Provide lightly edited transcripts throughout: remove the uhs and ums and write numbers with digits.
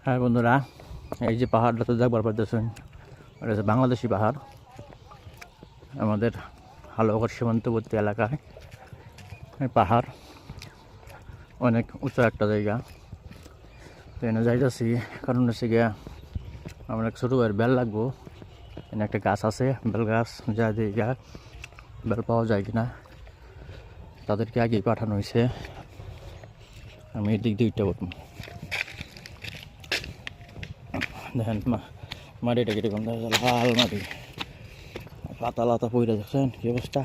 হ্যাঁ বন্ধুরা, এই যে পাহাড়টা তো দেখবার পারতেছেন, এটা হচ্ছে বাংলাদেশি পাহাড়। আমাদের হালুয়াঘাট সীমান্তবর্তী এলাকায় এই পাহাড় অনেক উঁচু একটা জায়গা। তো এনে যাইতেছি কারণ হচ্ছে গিয়া আমরা ছোটো ভাইয়ের বেল লাগবো। এনে একটা গাছ আছে, বেল গাছ, যা দিয়ে বেল পাওয়া যায় কিনা তাদেরকে আগেই পাঠানো হয়েছে। আমি এদিক দিয়ে উঠতে পারবো। দেখেন মাটিটা কিরকম লাল মাটি, পাতা লাতা পইরা দেখছেন কি অবস্থা,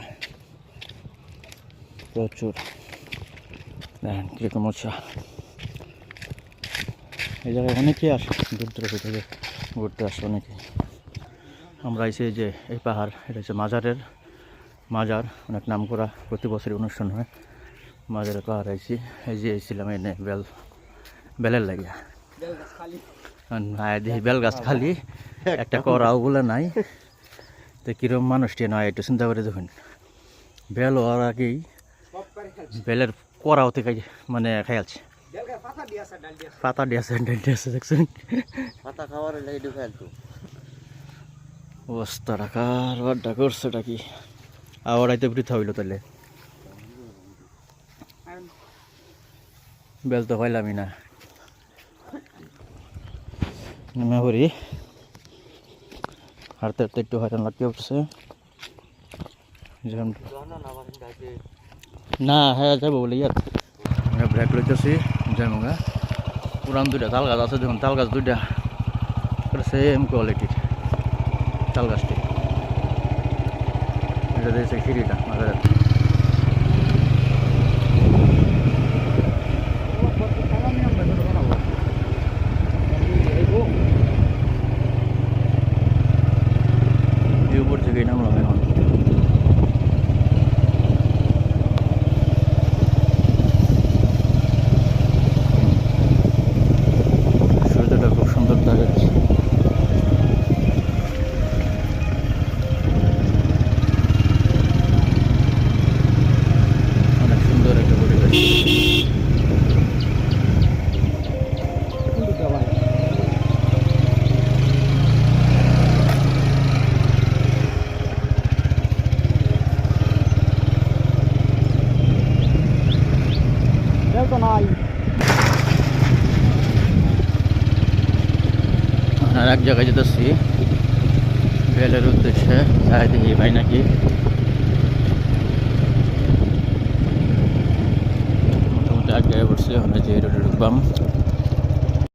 প্রচুর। দেখেন কিরকম উৎসাহ। এই জায়গায় অনেকেই আসে, দূর দূর থেকে ঘুরতে আসে অনেকে। আমরা এসে যে এই পাহাড়, এটা হচ্ছে মাজার, অনেক নাম করা, প্রতি বছরই অনুষ্ঠান হয়। মাজারের পাহাড় আইছি, এই যে এসেছিলাম এনে বেলের লাগিয়া। বেল গাছ খালি একটা করাও বলে নাই। তো কিরম মানুষটি নয় একটু চিন্তা করে দেখুন, বেল হওয়ার আগেই বেলের করাও থেকে মানে খাইয়ালছে, পাতা দিয়েছে, দেখছেন পাতা খাওয়ার অবস্থা রাখার বাড্ডা করছে এটা কি আওয়ারাইতে বৃথা হইল। তাহলে বেল তো পাইলামই না। নেমে পড়ি, হাঁটতে হাঁটতে একটু হয়রান লাগতে পড়ছে। না হ্যাঁ যাবো বলে ইয়ার ব্রেক লইতেছি, যাবো গা। পুরান দুইটা তাল গাছ আছে, দেখুন তাল গাছ দুইটা সেম কোয়ালিটির তাল গাছটি। এটা দিয়েছে সিঁড়িটা মাঝে। উপর থেকেই নামলাম এখন। সূর্যটা খুব সুন্দর দেখাচ্ছে। অনেক সুন্দর একটা পরিবেশ। আর এক জায়গায় যেতেছি বেলের উদ্দেশ্যে, যাই দেখি ভাই নাকি মোটামুটি এক জায়গায় পড়ছি। ওখানে যে রোডে ঢুকবাম।